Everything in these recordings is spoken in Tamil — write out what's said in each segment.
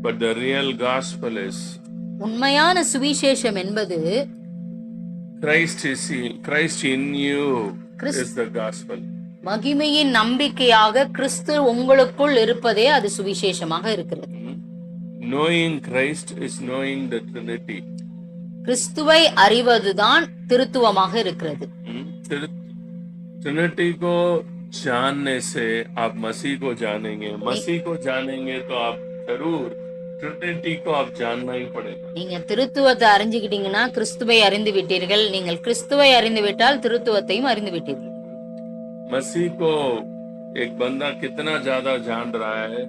But the real gospel is உண்மையான சுவிசேஷம் என்பது Christ in you Christ- is the gospel. மகிமையின் நம்பிக்கையாக கிறிஸ்து உங்களுக்குள் இருப்பதே அது சுவிசேஷமாக இருக்கிறது. Knowing Christ is knowing the Trinity. கிறிஸ்துவை அறிவதுதான் திருத்துவமாக இருக்கிறது. ट्रिनिटी को जानने से आप मसीह को जानेंगे, मसीह को जानेंगे तो आप जरूर ट्रिनिटी को आप जानना ही पड़ेगा. நீங்க திருத்துவத்தை அறிஞ்சுக்கிட்டீங்கன்னா கிறிஸ்துவை அறிந்து விட்டீர்கள். நீங்கள் கிறிஸ்துவை அறிந்து விட்டால் திருத்துவத்தையும் அறிந்து விட்டீர்கள். मसीह को एक बंदा कितना ज्यादा जान रहा है,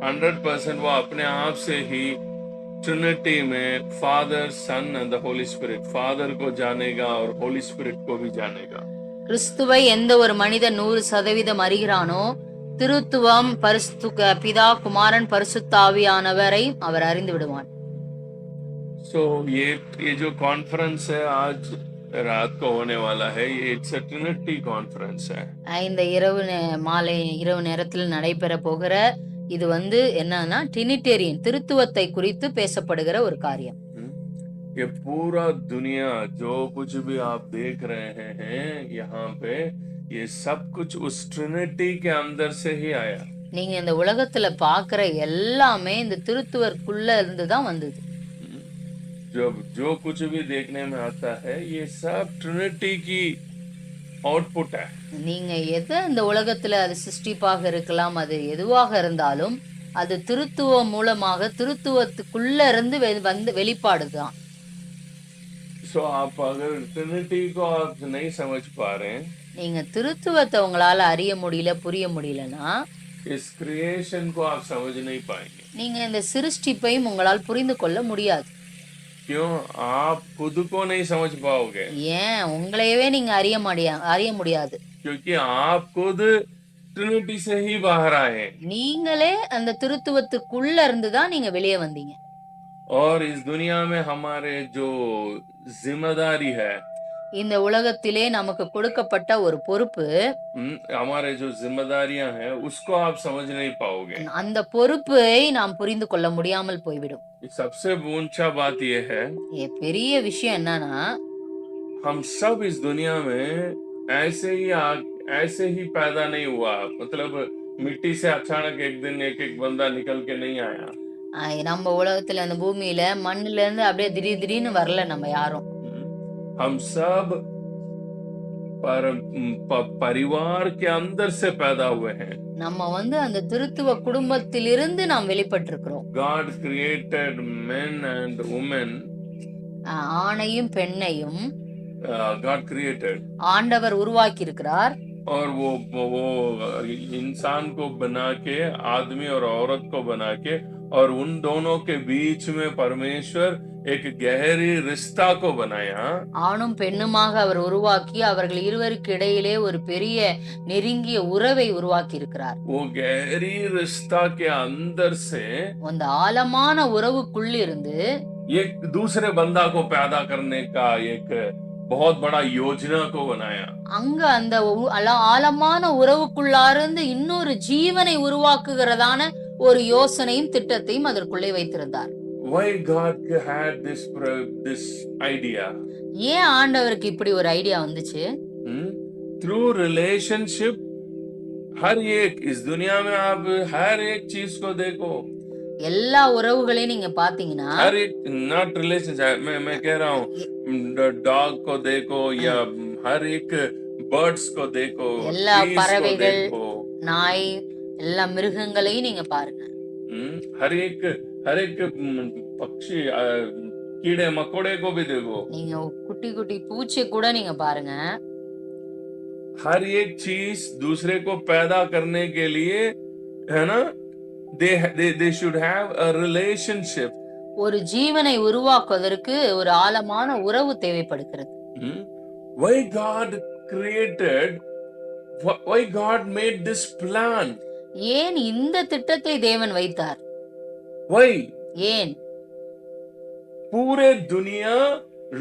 100% वो अपने आप से ही ट्रिनिटी में Father, Son and the Holy Spirit, Father को जानेगा और होली स्पिरिट को भी जानेगा. கிறிஸ்துவை எந்த ஒரு மனிதன் 100% அறிகிறானோ திருத்துவம், பிதா, குமாரன், பரிசுத்தாவியானவரை அவர் அறிந்து விடுவான். So ये जो कॉन्फ्रेंस है आज रात को होने वाला है, ये इट्स अ ट्रिनिटी कॉन्फ्रेंस है. இந்த இரவு நேரத்தில் நடைபெற போகிற இது என்னன்னா ட்ரினிட்டேரியன் திருத்துவத்தை குறித்து பேசப்படுகிற ஒரு காரியம். ये पूरा दुनिया जो कुछ भी आप देख रहे हैं यहाँ पे, ये सब कुछ उस ट्रिनिटी के अंदर से ही आया. நீங்க இந்த உலகத்துல பாக்குற எல்லாமே இந்த திருத்துவருக்குள்ள இருந்து தான் வந்தது. जो कुछ भी देखने में आता है ये सब ट्रिनिटी की आउटपुट है. நீங்க எதை இந்த உலகத்துல அது சிருஷ்டிப்பாக இருக்கலாம், அது எதுவாக இருந்தாலும் அது திருத்துவம் மூலமாக திருத்துவத்துக்குள்ள இருந்து வெளிப்பாடுதான். So आप अगर ट्रिनिटी को आप नहीं समझ पा रहे हैं, நீங்க திருத்துவத்தை உங்களால அறிய முடியல, புரிய முடியலனா इस क्रिएशन को आप समझ नहीं पाएंगे. நீங்க இந்த சிருஷ்டிப்பையும் உங்களால் புரிந்து கொள்ள முடியாது. क्यों? आप खुद को नहीं समझ पाओगे. ஏன் உங்களையவே நீங்க அறிய முடியாது. क्योंकि आप खुद ट्रिनिटी से ही बाहर आए. நீங்களே அந்த திருத்துவத்துக்குள்ள இருந்து தான் நீங்க வெளியே வந்தீங்க. और इस दुनिया में हमारे जो जिम्मेदारी है, இந்த உலகத்திலே நமக்கு கொடுக்கப்பட்ட ஒரு பொறுப்பு, हमारे जो जिम्मेदारियां हैं उसको आप समझ नहीं पाओगे. அந்த பொறுப்பை நாம் புரிந்து கொள்ள முடியாமல் போய்விடும். सबसे ऊंचा बात ये है, ये பெரிய விஷயம் என்னன்னா हम सब इस दुनिया में ऐसे ही पैदा नहीं हुआ. मतलब मिट्टी से अचानक एक दिन एक बंदा निकल के नहीं आया. நம்ம உலகத்துல அந்த பூமியில மண்ணுல இருந்து அப்படியே திடீர்னு வரல நம்ம யாரும். हम सब परिवार के अंदर से पैदा हुए हैं. நம்ம அந்த திருத்துவ குடும்பத்திலிருந்து நாம் வெளிப்பட்டிருக்கிறோம். God created men and women. ஆணையும் பெண்ணையும் God created. ஆண்டவர் உருவாக்கி இருக்கிறார். और वो इंसान को बना के, आदमी और औरत को बना के, और उन दोनों के बीच में परमेश्वर एक गहरी रिश्ता को बनाया. ஆணும் பெண்ணுமாக அவர் உருவாக்கி அவர்கள் இருவருக்கு இடையிலே ஒரு பெரிய நெருங்கிய உறவை உருவாக்கி இருக்கிறார். वो गहरी रिश्ता के अंदर से அந்த ஆழமான உறவுக்குள்ள இருந்து एक दूसरे बंदा को पैदा करने का एक बहुत बड़ा योजना को बनाया. அங்க அந்த ஆழமான உறவுக்குள்ளாருந்து இன்னொரு ஜீவனை உருவாக்குகிறதான ஒரு யோசனையும் திட்டத்தையும் அதற்குள்ளே வைத்திருந்தார். Why God had this idea? ஏன் ஆண்டவருக்கு இப்படி ஒரு ஐடியா வந்துச்சு? Through relationship, हर एक इस दुनिया में आप हर एक चीज को देखो. எல்லா உறவுகளையும் நீங்க பாத்தீங்கன்னா, हर एक not relationship, मैं कह रहा हूँ, डॉग को देखो या हर एक बर्ड्स को देखो, எல்லா பறவைகள், நாய், எல்லா மிருகங்களையும் நீங்க பாருங்க. हर एक पक्षी, कीड़े मकोड़े को भी देखो. நீங்க குட்டி குட்டி பூச்சி கூட நீங்க பாருங்க. हर एक चीज दूसरे को पैदा करने के लिए, है ना, they should have a relationship. ஒரு ஜீவனை உருவாக்குவதற்கு ஒரு ஆழமான உறவு தேவைப்படுகிறது. Why God created, why God made this plan? ஏன் இந்த திட்டத்தை தேவன் வைத்தார்? Why? ஏன்? पूरे दुनिया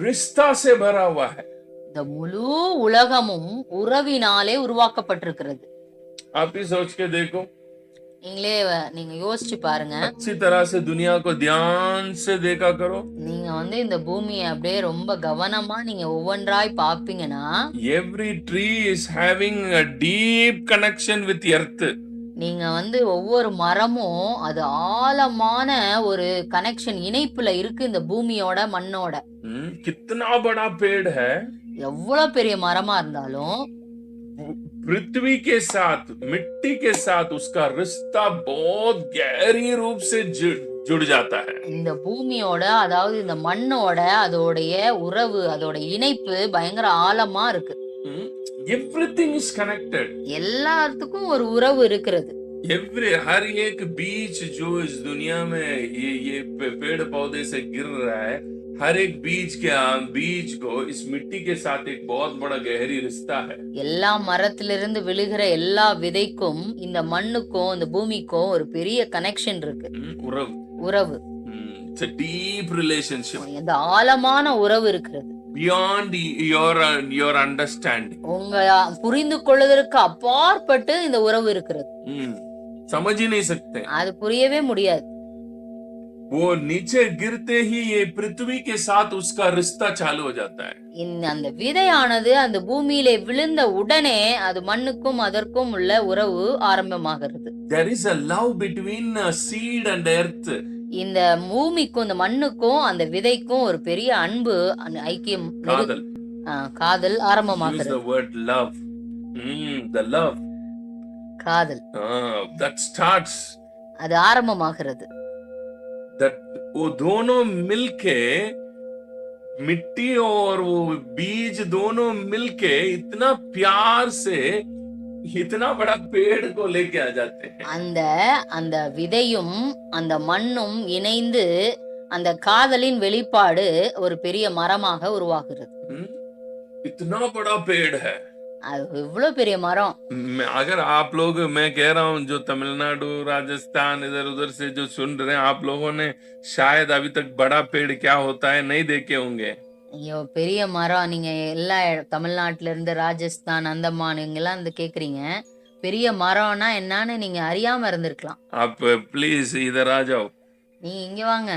रिश्ता से भरा हुआ है. இந்த முழு உலகமும் உறவினாலே உருவாக்கப்பட்டிருக்கிறது. आप ही सोच के देखो. நீங்களே நீங்க யோசிச்சு பாருங்க. अच्छी तरह से दुनिया को ध्यान से देखा करो. நீங்க வந்து இந்த பூமியை அப்படியே ரொம்ப கவனமா நீங்க ஒவ்வொன்றாய் பாப்பீங்கன்னா, Every tree is having a deep connection with earth. நீங்க வந்து ஒவ்வொரு மரமும் அது ஆழமான ஒரு கனெக்ஷன் இணைப்புல இருக்கு இந்த பூமியோட மண்ணோட. कितना बड़ा पेड़ है. எவ்வளவு பெரிய மரமா இருந்தாலும் पृथ्वी के साथ, मिट्टी के साथ उसका रिश्ता बहुत गहरी रूप से जुड़ जाता है. இந்த பூமியோட அதாவது இந்த மண்ணோட அதோடைய உறவு அதோட இணைப்பு பயங்கர ஆழமா இருக்கு. Everything is connected. எல்லாத்துக்கும் ஒரு உறவு இருக்கிறது. हर एक बीज जो इस दुनिया में ये पेड़ पौधे से गिर रहा है, हर एक बीज को इस मिट्टी के साथ एक बहुत बड़ा गहरी रिश्ता है. எல்லா மரத்திலிருந்து விழுகிற எல்லா விதைக்கும் இந்த மண்ணுக்கும் இந்த பூமிக்கும் ஒரு பெரிய கனெக்ஷன் இருக்கு. உறவு. It's a deep relationship. இந்த ஆழமான உறவு இருக்கிறது. Beyond your understanding. உங்க புரிந்து கொள்வதற்கு அப்பாற்பட்டு இந்த உறவு இருக்கிறது. समझ ही नहीं सकते. அது புரியவே முடியாது. वो नीचे गिरते ही ये पृथ्वी के साथ उसका रिश्ता चालू हो जाता है. அந்த விதையானது அந்த பூமியிலே விழுந்த உடனே அது மண்ணுக்கும் அதற்கும் உள்ள உறவு ஆரம்பமாகிறது. There is a love between seed and earth. இந்த பூமிக்கும் இந்த மண்ணுக்கும் அந்த விதைக்கும் ஒரு பெரிய அன்பு ஐக்கியம் காதல் ஆரம்பமாகிறது. Use the word love. The love. காதல். That starts. அது ஆரம்பமாகிறது. That वो दोनों मिलके मिट्टी और वो बीज दोनों मिलके इतना प्यार से इतना बड़ा पेड़ को लेके आ जाते हैं. அந்த விதையும் அந்த மண்ணும் இணைந்து அந்த காதலின் வெளிப்பாடு ஒரு பெரிய மரமாக உருவாகிறது. इतना बड़ा पेड़ है. அது இவ்வளவு பெரிய மரம். अगर आप लोग, मैं कह रहा हूँ जो तमिलनाडु राजस्थान इधर उधर से जो सुन रहे हैं, आप लोगों ने शायद अभी तक बड़ा पेड़ क्या होता है नहीं देखे होंगे. ஐயோ பெரிய மரம், நீங்க எல்லா தமிழ்நாட்டுல இருந்து ராஜஸ்தான் அந்தமான் இங்கெல்லாம் வந்து கேக்குறீங்க, பெரிய மரம்னா என்னன்னு நீங்க அறியாம இருந்திருக்கலாம். आप प्लीज इधर आ जाओ. நீங்க இங்க வாங்க.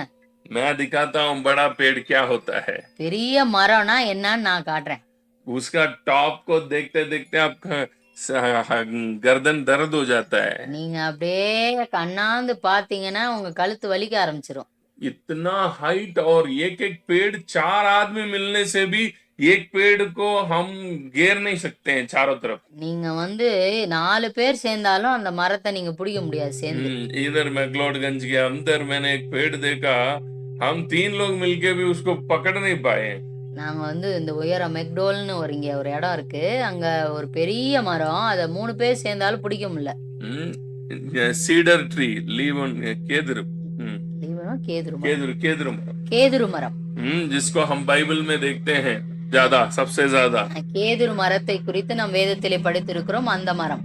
मैं दिखाता हूँ बड़ा पेड़ क्या होता है. பெரிய மரம்னா என்னன்னு நான் காட்டுறேன். उसका टॉप को देखते देखते आपका गर्दन दर्द हो जाता है. நீங்க அப்படியே கண்ணாந்து பாத்தீங்கன்னா உங்க கழுத்து வலிக்க ஆரம்பிச்சிரும். इतना हाइट और एक एक पेड़ 4 आदमी मिलने से भी एक पेड़ को हम घेर नहीं सकते हैं चारों तरफ. நீங்க வந்து 4 பேர் சேர்ந்தாலும் அந்த மரத்தை நீங்க பிடிக்க முடியாது சேர்ந்து. इधर मैक्लोडगंज के अंदर मैंने एक पेड़ देखा, हम 3 लोग मिलके भी उसको पकड़ नहीं पाए. நாங்க வந்து இந்த உயர மெக்டோல்னு இங்க ஒரு இடம் இருக்கு, அங்க ஒரு பெரிய மரம், அத 3 பேர் சேர்ந்தாலும் பிடிக்க முடியல. सीडर ट्री, लीवन केदर, கேதுரு மரம், जिसको हम बाइबल में देखते हैं ज्यादा, सबसे ज्यादा. கேதுரு மரத்தை குறித்து நாம் வேதத்திலே படித்திருக்கிறோம். அந்த மரம்,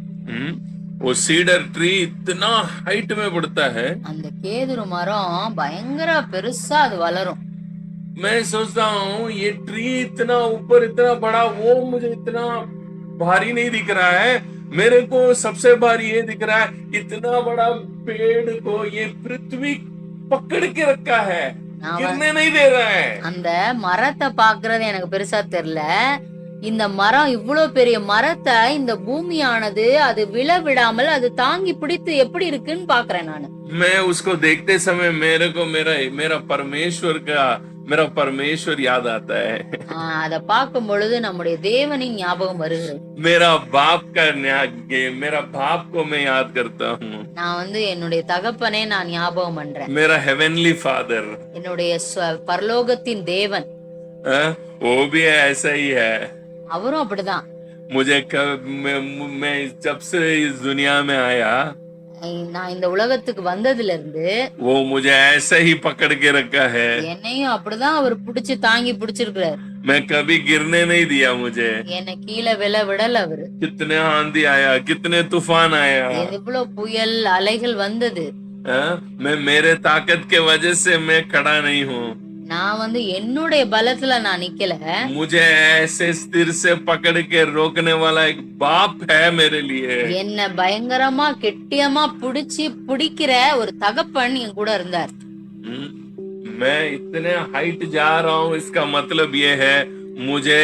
वो सीडर ट्री इतना हाइट में बढ़ता है. அந்த கேதுரு மரம் பயங்கர பெருசா அது வளரும். मैं सोचता हूँ ये ट्री इतना ऊपर इतना बड़ा, वो मुझे इतना भारी नहीं दिख रहा है. मेरे को सबसे भारी ये दिख रहा है, इतना बड़ा पेड़ को ये पृथ्वी पकड़ के रखा है, गिरने नहीं दे रहा है. அந்த மரத்தை பாக்குறது எனக்கு பெருசா தெரியல. இந்த மரம் இவ்வளவு பெரிய மரத்தை இந்த பூமியானது அது விழ விடாமல் அது தாங்கி பிடித்து எப்படி இருக்குன்னு பாக்குறேன் நானு. मैं उसको देखते समय मेरे को मेरा परमेश्वर याद आता है. அத பார்க்கும் பொழுது நம்முடைய தேவனின் ஞாபகம் வருகிறது. मेरा बाप को मैं याद करता हूँ. நான் வந்து என்னுடைய தகப்பனே நான் ஞாபகம் பண்றேன். मेरा हेवनली फादर, என்னுடைய பரலோகத்தின் தேவன், वो भी ऐसा ही है. அவரும் அப்படிதான். मुझे मैं जब से इस दुनिया में आया, நான் இந்த உலகத்துக்கு வந்ததுல இருந்து वो मुझे ऐसा ही पकड़ के रखा है. என்னையும் அப்படிதான் அவர் பிடிச்சு தாங்கி பிடிச்சிருக்கிறார். मैं कभी गिरने नहीं दिया मुझे. என்னை கீழே விழ விடல அவரு. कितने आंधी आया, कितने तूफान आया, எவ்வளவு புயல் அலைகள் வந்தது. मैं मेरे ताकत के वजह से मैं खड़ा नहीं हूँ. நான் வந்து என்னுடைய பலத்துல நான் நிக்கல. मुझे ऐसे सिर से पकड़ के रोकने वाला एक बाप है मेरे लिए। என்ன பயங்கரமா கெட்டியமா பிடிக்கிற ஒரு தகப்பன் என் கூட இருந்தார். मैं इतने हाइट जा रहा हूँ, इसका मतलब ये है मुझे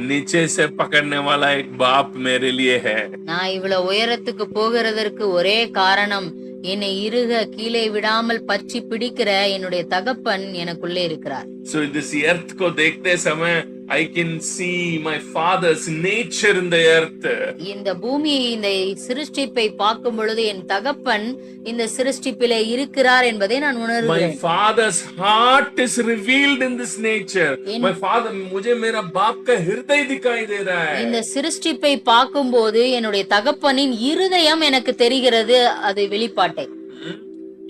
नीचे से पकड़ने वाला एक बाप मेरे लिए है। நான் இவ்வளவு உயரத்துக்கு போகிறதற்கு ஒரே காரணம் என்னை இறுக கீழே விடாமல் பற்றி பிடிக்கிற என்னுடைய தகப்பன் எனக்குள்ளே இருக்கிறார். So this earth को देखते समय I can see my father's nature in the earth. இந்த பூமியை இந்த சிருஷ்டிப்பை பார்க்கும் பொழுது என் தகப்பன் இந்த சிருஷ்டிப்பிலே இருக்கிறார் என்பதை நான் உணர்கிறேன். My father's heart is revealed in this nature. My father, मुझे मेरा बाप का हृदय दिखाई दे रहा है. இந்த சிருஷ்டிப்பை பார்க்கும்போது என்னுடைய தகப்பனின் இருதயம் எனக்கு தெரிகிறது, அது வெளிப்பாட்டை.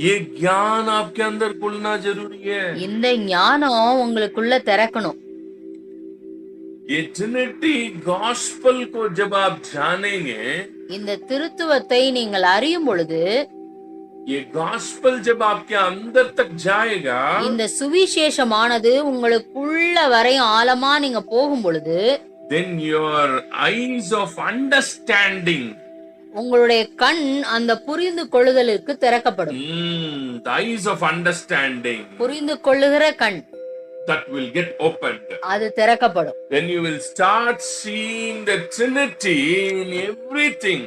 ये ज्ञान आपके अंदर खुलना जरूरी है. இந்த ஞானம் உங்களுக்குள்ள திறக்கணும். ये ट्रिनिटी गॉस्पेल को जब आप जानेंगे, இந்த திருத்துவத்தை நீங்கள் அறியும் பொழுது, ये गॉस्पेल जब आपके अंदर तक जाएगा, இந்த சுவிசேஷமானது உங்களுக்குள்ள வரையும் ஆழமா நீங்க போகும் பொழுது, then your eyes of understanding, உங்களுடைய கண் அந்த புரிந்து கொள்ளுதலுக்கு திறக்கப்படும். the eyes of understanding, புரிந்து கொள்ளுகிற கண், that will get opened. அது திறக்கப்படும். Then you will start seeing the Trinity in everything.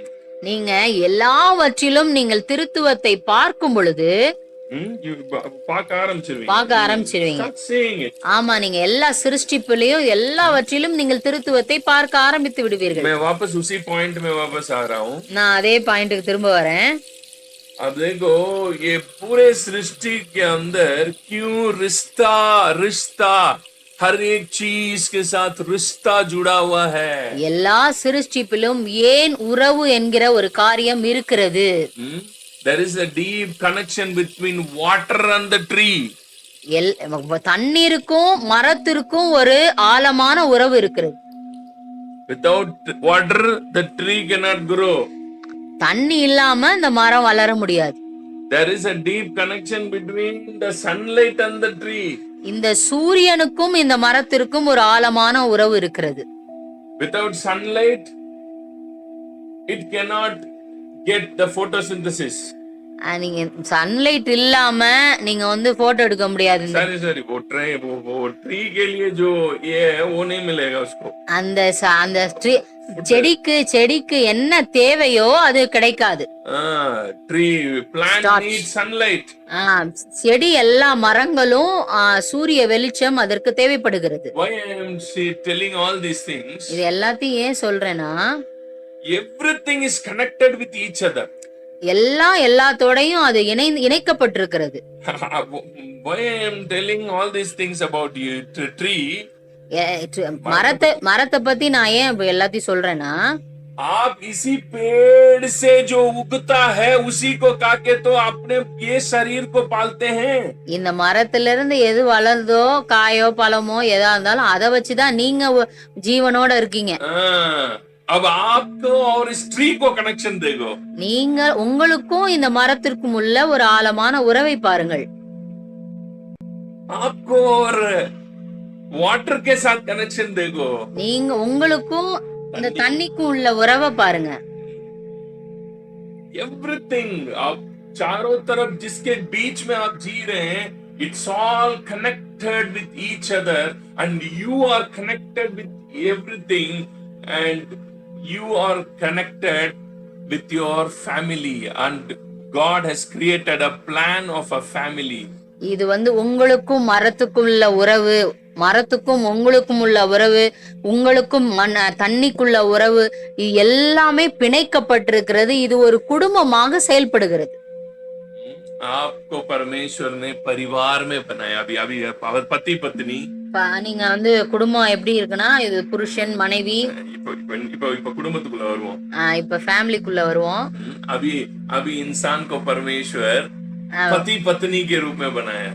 நீங்க எல்லாவற்றிலும் நீங்கள் திருத்துவத்தை பார்க்கும் பொழுது You பார்க்க ஆரம்பிச்சிருவீங்க. Start seeing it. ஆமா, நீங்க எல்லா சிருஷ்டிப்பிலையும் எல்லாவற்றிலும் நீங்கள் திருத்துவத்தை பார்க்க ஆரம்பித்து விடுவீர்கள். मैं वापस उसी पॉइंट में वापस आ रहा हूँ. நான் அதே பாயிண்ட்டுக்கு திரும்ப வரேன். अब देखो, ये पूरे सृष्टि के अंदर क्यों रिश्ता रिश्ता हर एक चीज के साथ रिश्ता जुड़ा हुआ है. எல்லா சிருஷ்டிப்பிலும் ஏன் உறவு என்கிற ஒரு காரியம் இருக்கிறது. There is a deep connection between water and the tree. தண்ணீருக்கும் மரத்திற்கும் ஒரு ஆழமான உறவு இருக்கிறது. Without water, the tree cannot grow. தண்ணி இல்லாம இந்த மரம் வளர முடியாது. There is a deep connection between the sunlight and the tree. இந்த சூரியனுக்கும் இந்த மரத்திற்கும் ஒரு ஆழமான உறவு இருக்கிறது. Without sunlight, it cannot get the photosynthesis. நீங்க சன்லைட் இல்லாம நீங்க வந்து போட்டோ எடுக்க முடியாது. सॉरी वो ट्री के लिए जो ये है वो नहीं मिलेगा उसको. அந்த செடிக்கு என்ன தேவையோ அது கிடைக்காது. Tree plant needs sunlight. செடி எல்லா மரங்களும் சூரிய வெளிச்சம் அதற்கு தேவைப்படுகிறது. Why I am telling all these things? இது எல்லாத்தையும் ஏன் சொல்றேன்னா, everything is connected with each other. எல்லாத்தோடையும் அது இணைக்கப்பட்டிருக்கிறது. Why I am telling all these things about you tree? மரத்தை பத்தி நான் ஏன் எல்லாத்தையும் சொல்றேன்னா, आप इसी पेड़ से जो उगता है उसी को काके तो अपने ये शरीर को पालते हैं. இந்த மரத்துல இருந்து எது வளருதோ, காயோ பழமோ எதா இருந்தாலும் அதை வச்சுதான் நீங்க ஜீவனோட இருக்கீங்க. अब आपको और इस ट्री को कनेक्शन देखो. நீங்க உங்களுக்கும் இந்த மரத்திற்கும் உள்ள ஒரு ஆழமான உறவை பாருங்கள். आपको और वाटर के साथ कनेक्शन देखो. நீங்க உங்களுக்கும் இந்த தண்ணிக்கும் உள்ள உறவை பாருங்க. एवरीथिंग, आप चारों तरफ जिसके बीच में आप जी रहे हैं, it's all connected with each other and you are connected with everything and you are connected with your family and God has created a plan of a family. இது வந்து உங்களுக்கும் மரத்துக்கும் உள்ள உறவு, மரத்துக்கும் உங்களுக்கும் உள்ள உறவு, உங்களுக்கும் தண்ணிக்குள்ள உறவு, இது எல்லாமே பிணைக்கப்பட்டிருக்கிறது. இது ஒரு குடும்பமாக செயல்படுகிறது. आपको परमेश्वर ने परिवार में बनाया. अभी पति पत्नी, நீங்க வந்து குடும்பம் எப்படி இருக்குன்னா, இது புருஷன் மனைவி. இப்போ குடும்பத்துக்குள்ள வருவோம். இப்ப ஃபேமிலிக்குள்ள வருவோம். अभी इंसान को परमेश्वर पति पत्नी के रूप में बनाया.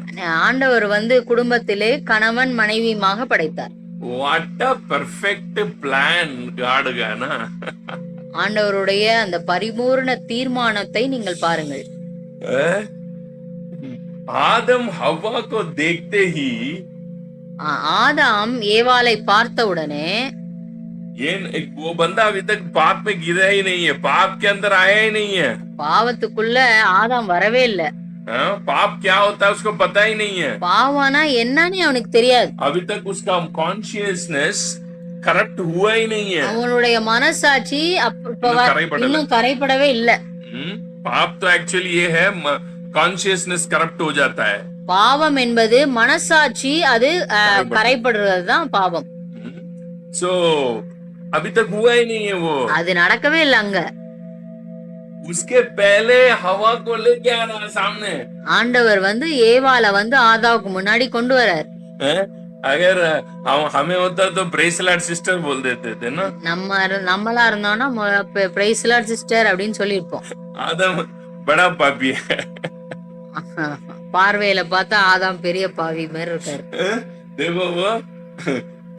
ஆண்டவர் வந்து குடும்பத்திலே கணவன் மனைவியுமாக படைத்தார். What a perfect plan God का ना. ஆண்டவருடைய அந்த பரிபூர்ண தீர்மானத்தை நீங்கள் பாருங்கள். आदम हवा को देखते ही ஆதாம் ஏவாளை பார்த்த உடனே ये वो बंदा अभी तक पाप में गिरा ही नहीं है, पाप के अंदर आया ही नहीं है। பாவத்துக்குள்ள ஆதாம் வரவே இல்ல. हाँ, पाप क्या होता है उसको पता ही नहीं है। பாவம்னா என்னன்னு அவனுக்கு தெரியாது. अभी तक उसका कॉन्शियसनेस करप्ट हुआ ही नहीं है। அவனுடைய மனசாட்சி இன்னும் கரைப்படவே இல்ல. पाप तो एक्चुअली ये है, कॉन्शियसनेस करप्ट हो जाता है। பாவம் என்பது மனசாட்சி அது கரைப்படுறதுதான் பாவம். सो अभी तक हुआ ही नहीं है वो, அது நடக்கவே இல்ல அங்க. उसके पहले हवा को लेके आ रहा है सामने। ஆண்டவர் ஏவாள ஆதாவுக்கு முன்னாடி கொண்டு வரார். अगर हमें होता तो प्रेज लॉर्ड सिस्टर बोल देते थे ना। நம்மளா இருந்தோம்னா பிரைஸ் லார்ட் சிஸ்டர் அப்படின்னு சொல்லிருப்போம். आदम बड़ा पापी है। பார்வையில பார்த்தா ஆதாம் பெரிய பாவி மாதிரி இருக்காரு. देखो वो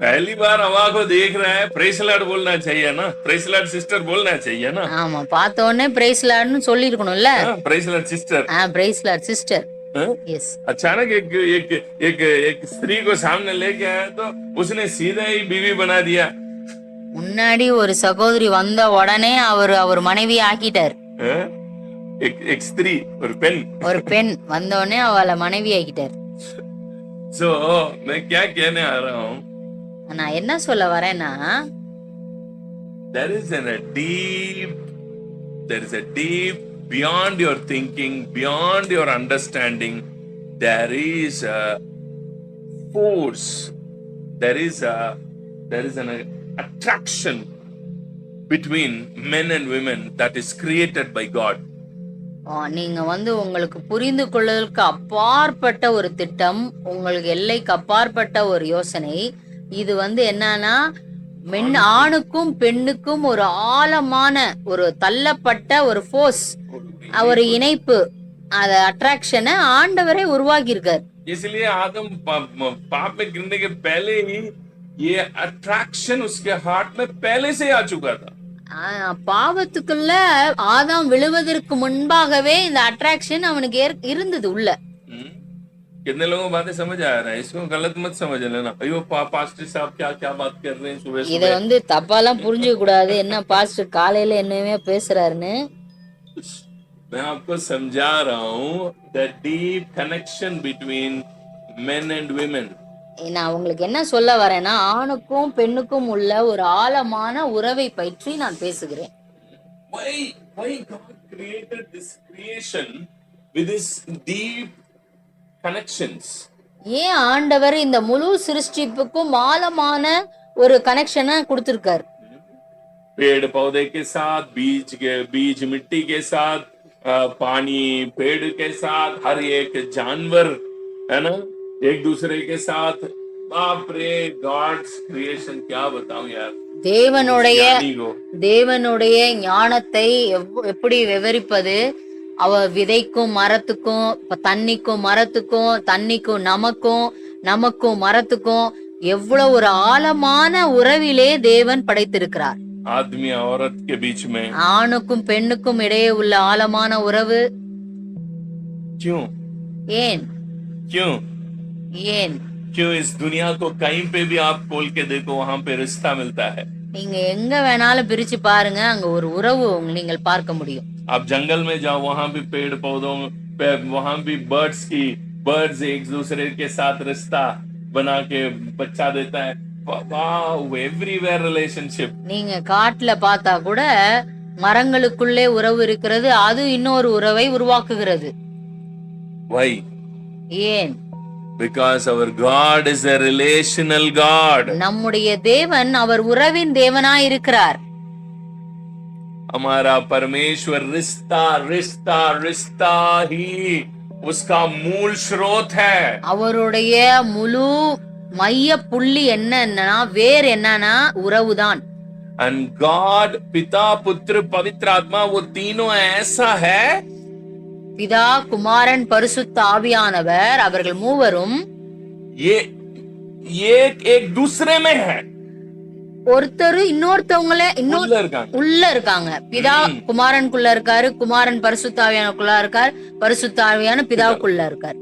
पहली बार हवा को देख रहा है, प्रेज लॉर्ड बोलना चाहिए ना, प्रेज लॉर्ड सिस्टर बोलना चाहिए ना। ஆமா, பார்த்த உடனே பிரைஸ் லார்ட்னு சொல்லி இருக்கணும்ல. Praise Lord sister, praise Lord sister. Yes. अचानक एक एक एक एक स्त्री को सामने लेके आया तो उसने सीधा ही बीवी बना दिया। முன்னாடி ஒரு சகோதரி வந்த உடனே அவர் மனைவி ஆக்கிட்டார். एक स्त्री और पेन, ஒரு பெண் வந்த உடனே அவளை மனைவி ஆக்கிட்டார். सो मैं क्या कहने आ रहा हूँ, நான் என்ன சொல்ல வரேன்னா, there is a deep beyond your thinking, beyond your understanding, there is a force, there is an attraction between men and women that is created by God. நீங்க உங்களுக்கு புரிந்து கொள்வதற்கு அப்பாற்பட்ட ஒரு திட்டம், உங்களுக்கு எல்லைக்கு அப்பாற்பட்ட ஒரு யோசனை. இது என்னன்னா, ஆணுக்கும் பெண்ணுக்கும் ஒரு ஆழமான ஒரு தள்ளப்பட்ட ஒரு ஃபோர்ஸ், ஒரு இணைப்பு, அத அட்ராக்ஷனை ஆண்டவரே உருவாக்கி இருக்கார். इसलिए आदम पाप में गिरने के पहले ही ये अट्रैक्शन उसके हार्ट में पहले से आ चुका था। பாவத்துக்குள்ள ஆதாம் விழுவதற்கு முன்பாகவே இந்த அட்ராக்ஷன் அவனுக்கு இருந்தது உள்ள. कितने लोगों को बातें समझ आ रहा है, इसको गलत मत समझ लेना। अयो पास्टर साहब क्या क्या बात कर रहे हैं सुबह सुबह। இத தப்பாலாம் புரிஞ்சுக்க கூடாது, என்ன பாஸ்டர் காலையில என்னவே பேசுறாருன்னு. मैं आपको समझा रहा हूँ the deep connection between men and women. நான் உங்களுக்கு என்ன சொல்ல வரேன்னா, ஆணுக்கும் பெண்ணுக்கும் உள்ள ஒரு ஆழமான உறவை பற்றி நான் பேசுகிறேன். Why God created this creation with this deep connections? ஏன் ஆண்டவர் இந்த முழு சிருஷ்டிப்புக்கும் ஆழமான ஒரு கனெக்ஷனை கொடுத்திருக்கார்? पेड़ पौधे के साथ, बीज मिट्टी के साथ, पानी पेड़ के साथ, हर एक जानवर है ना एक दूसरे के साथ। बाप रे, गॉड्स क्रिएशन क्या बताऊं यार। தேவனுடைய ஞானத்தை எப்படி விவரிப்பது? விதைக்கும் மரத்துக்கும், தண்ணிக்கும் மரத்துக்கும், தண்ணிக்கும் நமக்கும் மரத்துக்கும் எவ்வளவு ஒரு ஆழமான உறவிலே தேவன் படைத்திருக்கிறார். आदमी औरत के बीच में, ஆணுக்கும் பெண்ணுக்கும் இடையே உள்ள ஆழமான உறவு. क्यों? ஏன்? क्यों इस दुनिया को कहीं पे भी आप खोल के देखो, वहां पे रिश्ता मिलता है। நீங்க எங்க வேணாலும் பிரிச்சு பாருங்க, அங்க ஒரு உறவு நீங்கள் பார்க்க முடியும். आप जंगल में जाओ, वहां भी पेड़ पौधों पे, वहां भी बर्ड्स एक दूसरे के साथ रिश्ता बना के बच्चा देता है। Wow, everywhere relationship. நீங்க காட்டுல பார்த்தா கூட மரங்களுக்குள்ளே உறவு இருக்கிறது, அது இன்னொரு உறவை உருவாக்குகிறது. Why? ஏன்? Because our God is a relational God. நம்முடைய தேவன் அவர் உறவின் தேவனாய் இருக்கிறார். हमारा परमेश्वर रिश्ता ही उसका मूल स्रोत है. அவருடைய முழு மைய புள்ளி என்னன்னா, வேர் என்னன்னா உறவுதான். And God, पिता पुत्र पवित्र आत्मा, वो तीनों ऐसा है, பிதா குமாரன் பரிசுத்த ஆவியானவர் அவர்கள் மூவரும் ये एक दूसरे में है. ஒருத்தர் இன்னொருத்தவங்கள உள்ள இருக்காங்க. உள்ள இருக்காங்க. பிதா குமாரனுக்குள்ள இருக்காரு, குமாரன் பரிசுத்தாவியானுக்குள்ள இருக்காரு, பரிசுத்தாவியான பிதாவுக்குள்ள இருக்காரு.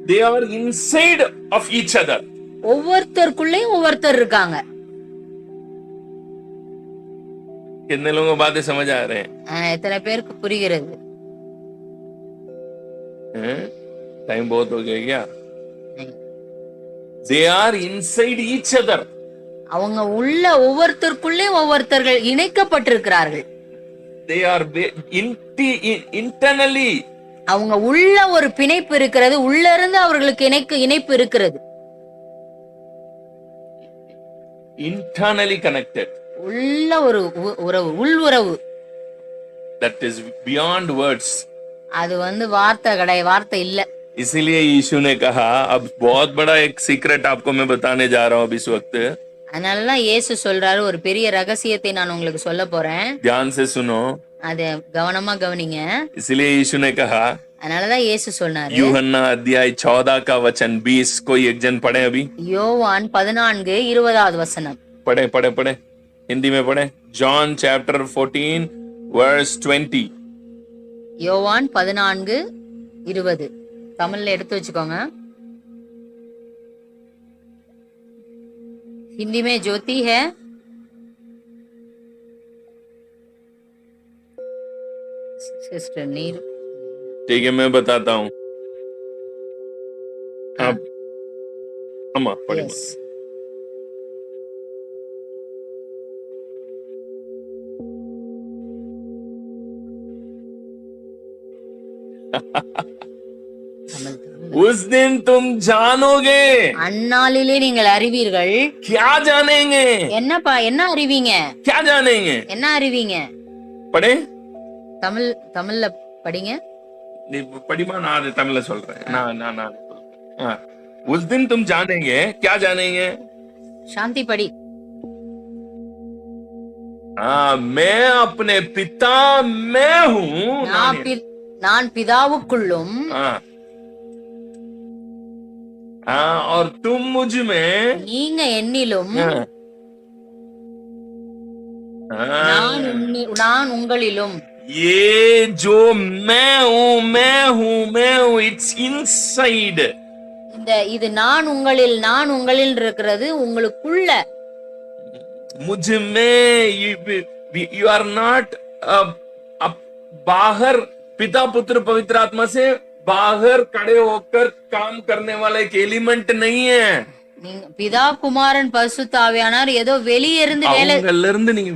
They are inside of each other. ஒவ்வொருத்தருக்குள்ளேயும் ஒவ்வொருத்தர் இருக்காங்க. कितने लोगों को बातें समझ आ रहे हैं? எத்தனை பேருக்கு புரிகிறது? टाइम बहुत हो गया क्या? They are inside each other. அவங்க உள்ள ஒவ்வொருத்தருக்குள்ளேயும் ஒவ்வொருத்தர்கள் இணைக்கப்பட்டிருக்கிறார்கள். They are internally. அவங்க உள்ள ஒரு பிணைப்பு இருக்கிறது, உள்ள இருந்து அவர்களுக்கு இணைப்பு இருக்கிறது. Internally connected. உள்ள ஒரு உறவு, உள் உறவு. That is beyond words. அது வார்த்தை இல்ல. इसीलिए यीशु ने कहा, अब बहुत बड़ा एक सीक्रेट आपको मैं बताने जा रहा हूं अब इस वक्त. அதனாலதான் இயேசு சொல்றாரு, ஒரு பெரிய ரகசியத்தை நான் உங்களுக்கு சொல்ல போறேன். ध्यान से सुनो. அத கவனமா கவனிங்க. इसलिए यीशु ने कहा, அதனாலதான் இயேசு சொன்னாரு. यूहन्ना अध्याय 14 का वचन 20. कोई एक जन पढ़े अभी? யோவான் 14:20 வசனம். पढ़े हिंदी में पढ़े. John chapter 14 verse 20. யோவான் 14:20 தமிழ்ல எடுத்து வச்சுக்கோங்க. हिंदी में ज्योति है. सिस्टर नीर. ठीक है, मैं बताता हूँ. आप पढ़े. Yes. उस दिन तुम जानोगे. அந்நாளிலே நீங்கள் அறிவீர்கள். क्या जानेंगे? என்ன அறிவீங்க? क्या जानेंगे? என்ன அறிவீங்க? पढ़े. தமிழ்ல படிங்க. நீ படிமா, நான் அது தமிழ்ல சொல்றேன். நான் उस दिन तुम जानेंगे. क्या जानेंगे? சாந்தி படி. मैं अपने पिता में हूँ. நான் பிதாவுக்குள்ளும். और तुम मुझ में. நீங்க என்னிலும். நான் உங்களிலும். ये जो मैं हूँ इट्स इनसाइड. இது நான் உங்களில் இருக்கிறது, உங்களுக்குள்ள. मुझ में you are not बाहर पिता पुत्र पवित्र आत्मा से बाहर खड़े होकर काम करने वाला एक एलिमेंट नहीं है. பிதா குமாரன் பரிசுத்த ஆவியானவர் ஏதோ வெளியே இருந்து நீங்க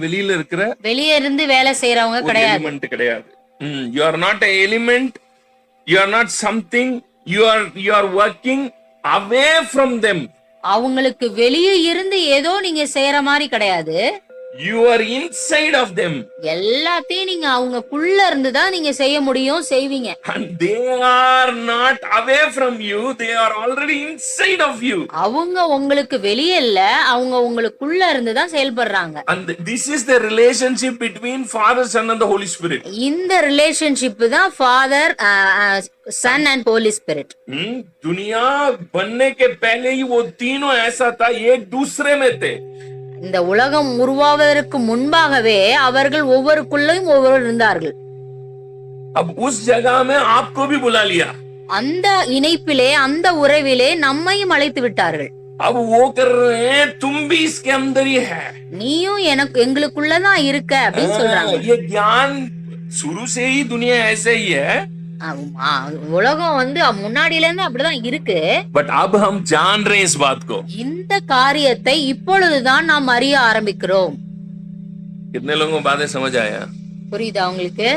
வெளியே இருந்து வேலை செய்யறவங்க கிடையாது. எலிமெண்ட் கிடையாது. you are not an element. you are not something. you are working away from them. அவங்களுக்கு வெளியே இருந்து ஏதோ நீங்க செய்யற மாதிரி கிடையாது. you are inside of them. எல்லாத்தையும் நீங்க அவங்களுக்குள்ள இருந்து தான் நீங்க செய்ய முடியும், செய்வீங்க. and they are not away from you. they are already inside of you. அவங்க உங்களுக்கு வெளியே இல்ல, அவங்க உங்களுக்குள்ள இருந்து தான் செயல்படுறாங்க. and this is the relationship between Father, Son and the Holy Spirit. இந்த ரிலேஷன்ஷிப் தான் Father, Son and Holy Spirit. दुनिया बनने के पहले ही वो तीनों ऐसा था, एक दूसरे में थे. இந்த உலகம் உருவாவதற்கு முன்பாகவே அவர்கள் ஒவ்வொருக்குள்ளையும் ஒவ்வொரு இருந்தார்கள். अब उस जगह में आपको भी बुला लिया. அந்த இணைப்பிலே, அந்த உறவிலே நம்மையும் அழைத்து விட்டார்கள். अब वो कर रहे हैं, तुम भी इसके अंदर ही है. நீயும் எங்களுக்குள்ளதான் இருக்க அப்படின்னு சொல்றாங்க. ये ज्ञान शुरू से ही दुनिया ऐसे ही है. உலகம் முன்னாடில இருந்து அப்படிதான் இருக்கு. बट अब हम जान रहे हैं इस बात को. இந்த காரியத்தை இப்பொழுதுதான் நாம் அறிய ஆரம்பிக்கிறோம். कितने लोगों को बातें समझ आया? புரியுதா உங்களுக்கு?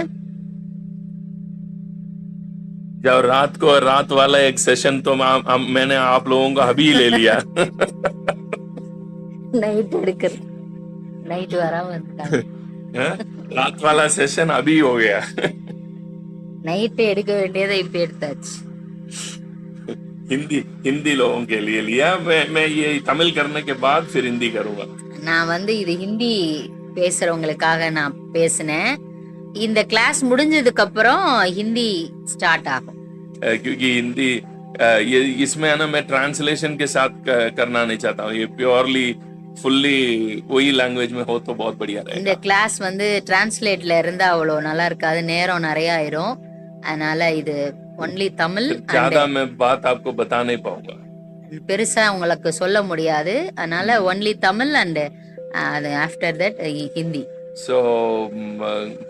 जब रात वाला एक सेशन तो मैंने आप लोगों को अभी ले लिया. நைட் எடுக்கிறது, நைட் வராம இருக்காங்க. रात वाला सेशन अभी हो गया. நைட் எடுக்க வேண்டியதை இப்ப எடுத்தாச்சு. हिंदी लोगों के लिए लिया. मैं ये तमिल करने के बाद फिर हिंदी करूंगा. நான் இது ஹிந்தி பேசுறவங்களுக்காக நான் பேசினேன். இந்த கிளாஸ் முடிஞ்சதுக்கு அப்புறம் ஹிந்தி ஸ்டார்ட் ஆகும். क्योंकि हिंदी इसमें है ना, मैं ट्रांसलेशन के साथ करना नहीं चाहता हूँ. ये प्योरली फुल्ली वही लैंग्वेज में हो तो बहुत बढ़िया இந்த रहेगा. கிளாஸ் வந்து டிரான்ஸ்லேட்ல இருந்தா அவ்வளோ நல்லா இருக்காது, நேரம் நிறைய ஆயிரும். அதனால இது ஒன்லி தமிழ் फिर அண்ட் ज्यादा मैं बात आपको बता नहीं पाऊंगा. பெருசா உங்களுக்கு சொல்ல முடியாது. அதனால ஒன்லி தமிழ் அண்ட் அது after that Hindi. So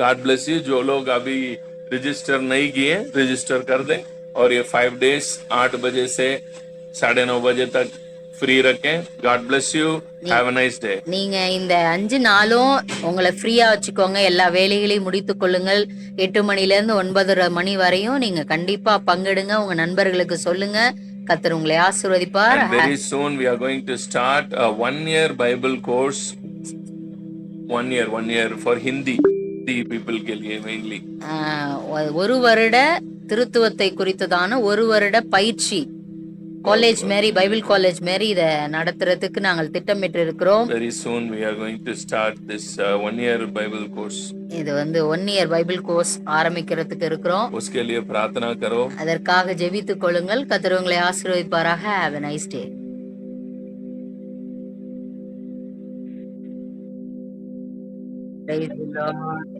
God bless you. जो लोग अभी रजिस्टर नहीं किए रजिस्टर कर दें और ये 5 days 8 बजे से 9:30 बजे तक फ्री रखें. God bless you. Have a nice day. நீங்க இந்த 5 நாளும் உங்களை ஃப்ரீயா வச்சுக்கோங்க. எல்லா வேலைகளையும் முடித்துக் கொள்ளுங்கள். 8 மணில இருந்து 9:30 மணி வரையும் நீங்க கண்டிப்பா பங்கெடுங்க. உங்க நண்பர்களுக்கு சொல்லுங்க. கர்த்தர் உங்களை ஆசீர்வதிப்பார். And very soon we are going to start a 1-year Bible course. 1 year for Hindi people के लिए mainly. ஒரு வருட திருத்துவத்தை குறித்ததான ஒரு வருட பயிற்சி காலேஜ் மாரி, பைபிள் காலேஜ் மாரி இத நடத்துறதுக்கு நாங்கள் திட்டமிட்டு இருக்கிறோம். Very soon we are going to start this 1-year Bible course. இது வந்து 1 இயர் பைபிள் கோர்ஸ் ஆரம்பிக்கிறதுக்கு இருக்கிறோம். उसके लिए प्रार्थना करो. அதற்காக ஜெபித்துக் கொள்ளுங்கள். கர்த்தர் உங்களை ஆசீர்வதிப்பாராக. Have a nice day. Praise the Lord.